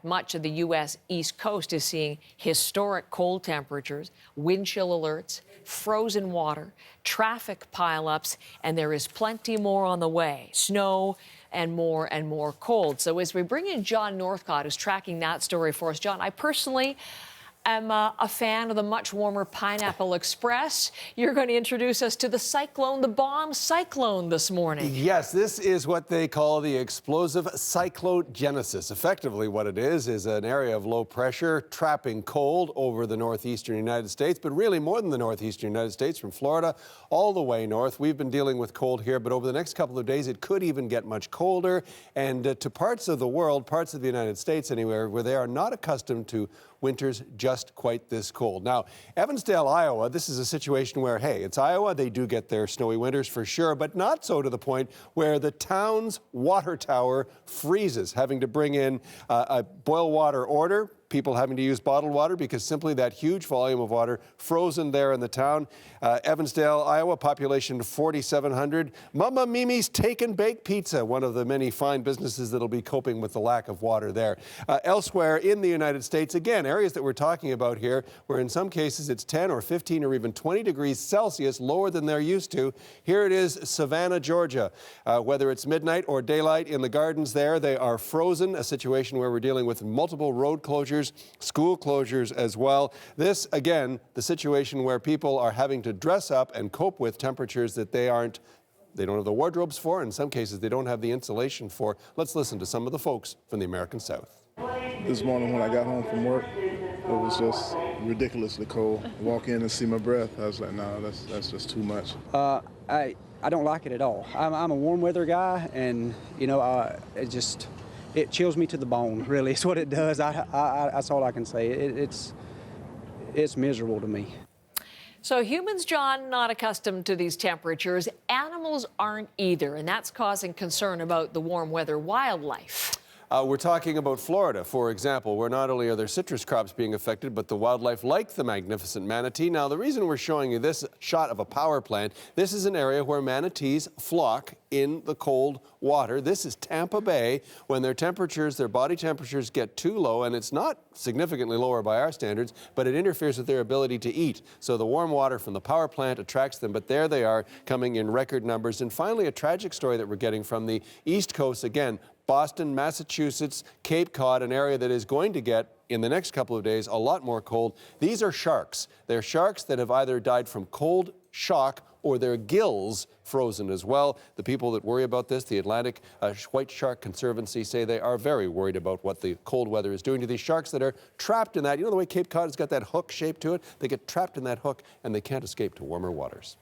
Much of the U.S. East Coast is seeing historic cold temperatures, wind chill alerts, frozen water, traffic pileups, and there is plenty more on the way. Snow and more cold. So as we bring in John Northcott, who's tracking that story for us. John, I personally am a fan of the much warmer Pineapple Express. You're going to introduce us to the cyclone, the bomb cyclone this morning. Yes, this is what they call the explosive Cyclogenesis. Effectively, what it is an area of low pressure trapping cold over the northeastern United States, but really more than the northeastern United States, from Florida all the way north. We've been dealing with cold here, but over the next couple of days, it could even get much colder. And to parts of the world, parts of the United States anywhere, where they are not accustomed to winters just quite this cold. Now, Evansdale, Iowa, this is a situation where, hey, it's Iowa, they do get their snowy winters for sure, but not so to the point where the town's water tower freezes, having to bring in a boil water order, people having to use bottled water because simply that huge volume of water frozen there in the town. Evansdale, Iowa, population 4,700. Mama Mimi's Take and Bake Pizza, one of the many fine businesses that'll be coping with the lack of water there. Elsewhere in the United States, again, areas that we're talking about here, where in some cases it's 10 or 15 or even 20 degrees Celsius lower than they're used to. Here it is, Savannah, Georgia. Whether it's midnight or daylight in the gardens there, they are frozen, a situation where we're dealing with multiple road closures, school closures as well. This, again, the situation where people are having to dress up and cope with temperatures that they don't have the wardrobes for. In some cases, they don't have the insulation for. Let's listen to some of the folks from the American South. This morning when I got home from work, it was just ridiculously cold. Walk in and see my breath, I was like, no, that's just too much. I don't like it at all. I'm a warm weather guy, and it chills me to the bone, really. It's what it does. That's all I can say. It's miserable to me. So humans, John, not accustomed to these temperatures. Animals aren't either, and that's causing concern about the warm weather wildlife. We're talking about Florida, for example, where not only are there citrus crops being affected, but the wildlife like the magnificent manatee. Now, the reason we're showing you this shot of a power plant, this is an area where manatees flock in the cold water. This is Tampa Bay, when their body temperatures get too low, and it's not significantly lower by our standards, but it interferes with their ability to eat. So the warm water from the power plant attracts them, but there they are coming in record numbers. And finally, a tragic story that we're getting from the East Coast, again, Boston, Massachusetts, Cape Cod, an area that is going to get, in the next couple of days, a lot more cold. These are sharks. They're sharks that have either died from cold shock or their gills frozen as well. The people that worry about this, the Atlantic White Shark Conservancy, say they are very worried about what the cold weather is doing to these sharks that are trapped in that. You know the way Cape Cod has got that hook shape to it? They get trapped in that hook and they can't escape to warmer waters.